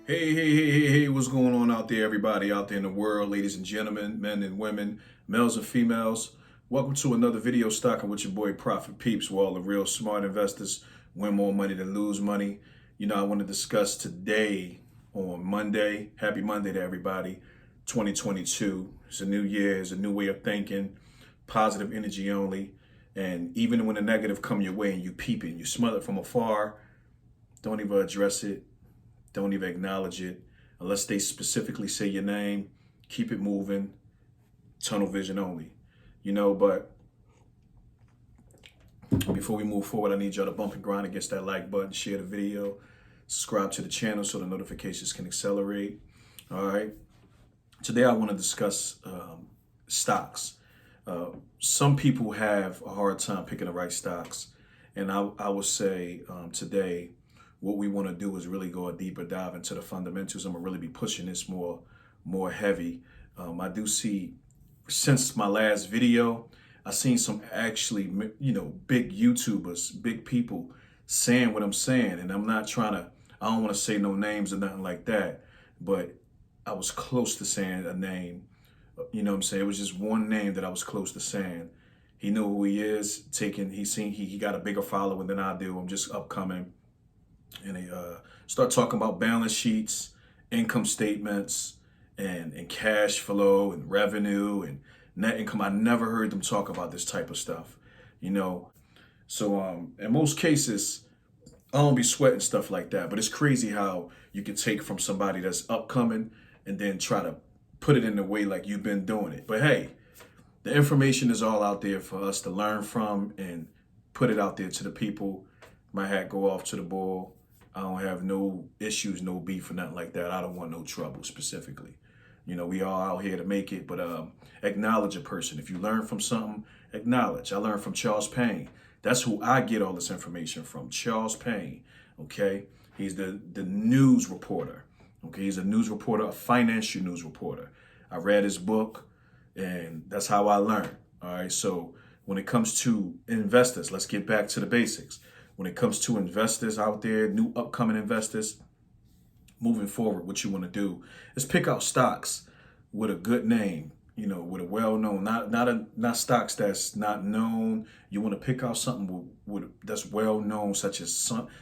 Hey, what's going on out there, everybody out there in the world, ladies and gentlemen, men and women, males and females? Welcome to another video stocking with your boy Profit Peeps, where all the real smart investors win more money than lose money. I want to discuss today on Monday. Happy Monday to everybody. 2022. It's a new year, it's a new way of thinking, positive energy only. And even when the negative come your way and you peep it, you smell it from afar, don't even address it. Don't even acknowledge it unless they specifically say your name. Keep it moving. Tunnel vision only. But before we move forward, I need y'all to bump and grind against that like button, share the video, subscribe to the channel so the notifications can accelerate. All right. Today I want to discuss stocks. Some people have a hard time picking the right stocks. And I would say today, what we want to do is really go a deeper dive into the fundamentals. I'm gonna really be pushing this more heavy. I do see, since my last video, I've seen some actually, big YouTubers, big people saying what I'm saying. And I don't want to say no names or nothing like that, but I was close to saying a name. You know what I'm saying? It was just one name that I was close to saying. He knew who he is. He got a bigger following than I do. I'm just upcoming. And they start talking about balance sheets, income statements, and cash flow and revenue and net income. I never heard them talk about this type of stuff, So in most cases, I don't be sweating stuff like that. But it's crazy how you can take from somebody that's upcoming and then try to put it in a way like you've been doing it. But hey, the information is all out there for us to learn from and put it out there to the people. My hat go off to the bull. I don't have no issues, no beef or nothing like that. I don't want no trouble specifically. We all out here to make it, but acknowledge a person. If you learn from something, acknowledge. I learned from Charles Payne. That's who I get all this information from, Charles Payne, okay? He's the news reporter, okay? He's a news reporter, a financial news reporter. I read his book, and that's how I learned, all right? So when it comes to investors, let's get back to the basics. When it comes to investors out there, new upcoming investors, moving forward, what you want to do is pick out stocks with a good name, with a well-known, not stocks that's not known. You want to pick out something that's well-known, such as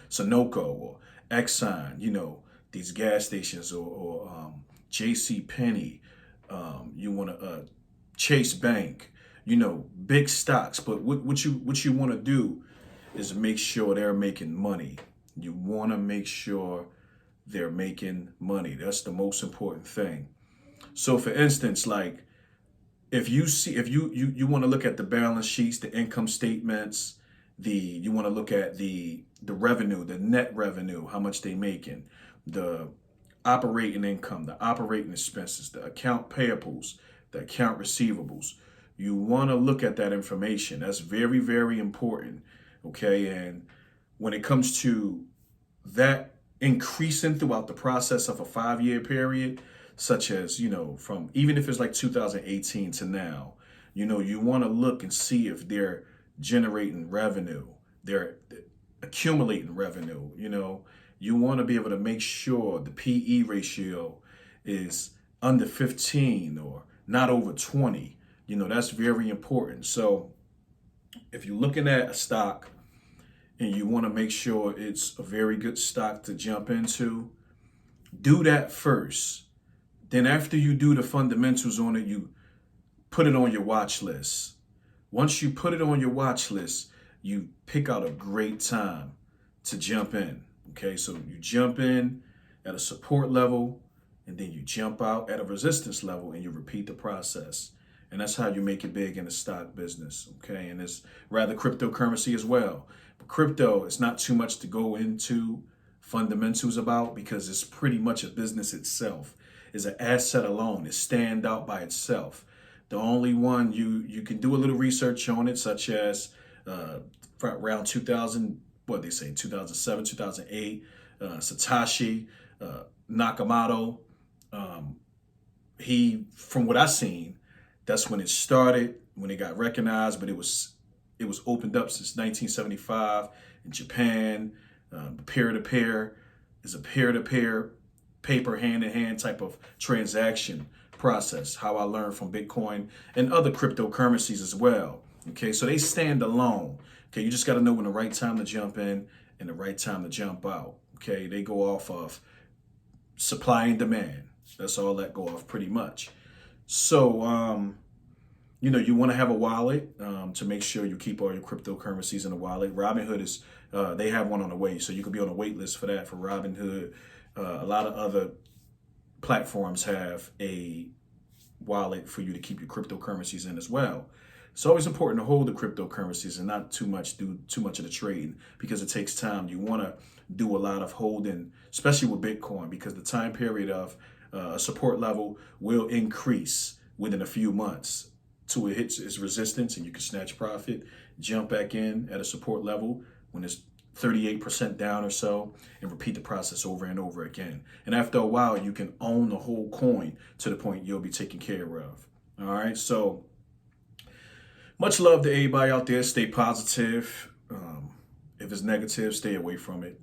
Sunoco or Exxon, these gas stations or J.C. Penney. You want to Chase Bank, big stocks. But what you want to do is make sure they're making money. You want to make sure they're making money. That's the most important thing. So for instance, like if you want to look at the balance sheets, the income statements, you want to look at the revenue, the net revenue, how much they making, the operating income, the operating expenses, the account payables, the account receivables. You want to look at that information. That's very, very important. Okay, and when it comes to that increasing throughout the process of a 5-year period, such as, from even if it's like 2018 to now, you want to look and see if they're generating revenue, they're accumulating revenue, you want to be able to make sure the PE ratio is under 15 or not over 20. That's very important. So if you're looking at a stock and you want to make sure it's a very good stock to jump into, do that first. Then after you do the fundamentals on it, you put it on your watch list. Once you put it on your watch list, you pick out a great time to jump in. Okay, so you jump in at a support level, and then you jump out at a resistance level, and you repeat the process. And that's how you make it big in the stock business, okay? And it's rather cryptocurrency as well. But crypto, it's not too much to go into fundamentals about because it's pretty much a business itself. It's an asset alone. It stands out by itself. The only one you can do a little research on it, such as around 2000, 2007, 2008, Satoshi Nakamoto. From what I've seen, that's when it started, when it got recognized, but it was opened up since 1975 in Japan. Peer-to-peer is a peer-to-peer paper hand-in-hand type of transaction process, how I learned from Bitcoin and other cryptocurrencies as well. Okay, so they stand alone. Okay, you just got to know when the right time to jump in and the right time to jump out. Okay, they go off of supply and demand. That's all that go off pretty much. So, you want to have a wallet to make sure you keep all your cryptocurrencies in a wallet. Robinhood is, they have one on the way, so you could be on a wait list for that for Robinhood. A lot of other platforms have a wallet for you to keep your cryptocurrencies in as well. It's always important to hold the cryptocurrencies and not do too much of the trading because it takes time. You want to do a lot of holding, especially with Bitcoin, because the time period of a support level will increase within a few months till it hits its resistance and you can snatch profit, jump back in at a support level when it's 38% down or so, and repeat the process over and over again. And after a while, you can own the whole coin to the point you'll be taken care of. All right, so much love to everybody out there. Stay positive. If it's negative, stay away from it.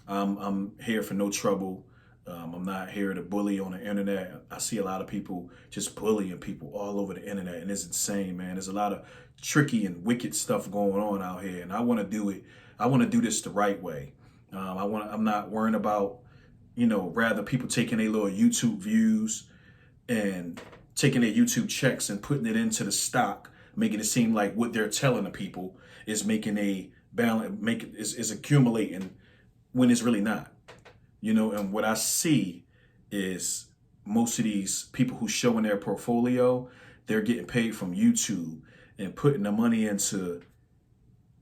I'm here for no trouble. I'm not here to bully on the internet. I see a lot of people just bullying people all over the internet, and it's insane, man. There's a lot of tricky and wicked stuff going on out here, and I want to do it. I want to do this the right way. I'm not worrying about, rather people taking their little YouTube views and taking their YouTube checks and putting it into the stock, making it seem like what they're telling the people is making a balance, is accumulating when it's really not. And what I see is most of these people who show in their portfolio, they're getting paid from YouTube and putting the money into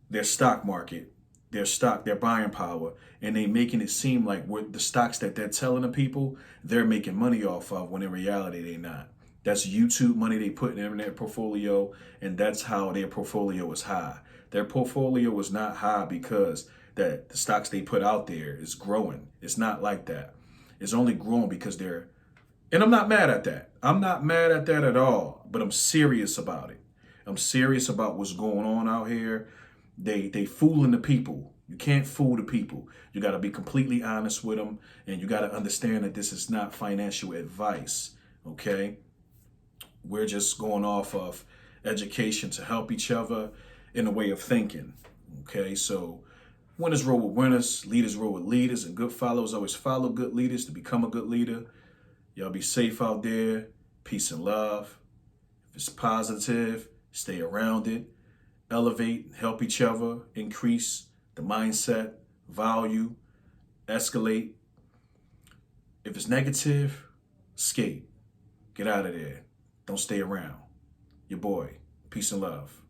their stock market, their buying power, and they making it seem like what the stocks that they're telling the people they're making money off of, when in reality they're not. That's YouTube money they put in their portfolio, and that's how their portfolio is high. Their portfolio is not high because that the stocks they put out there is growing. It's not like that. It's only growing because and I'm not mad at that. I'm not mad at that at all, but I'm serious about it. I'm serious about what's going on out here. They fooling the people. You can't fool the people. You got to be completely honest with them, and you got to understand that this is not financial advice, okay? We're just going off of education to help each other in a way of thinking, okay? So winners roll with winners, leaders roll with leaders, and good followers always follow good leaders to become a good leader. Y'all be safe out there. Peace and love. If it's positive, stay around it. Elevate, help each other, increase the mindset, value, escalate. If it's negative, escape. Get out of there. Don't stay around. Your boy. Peace and love.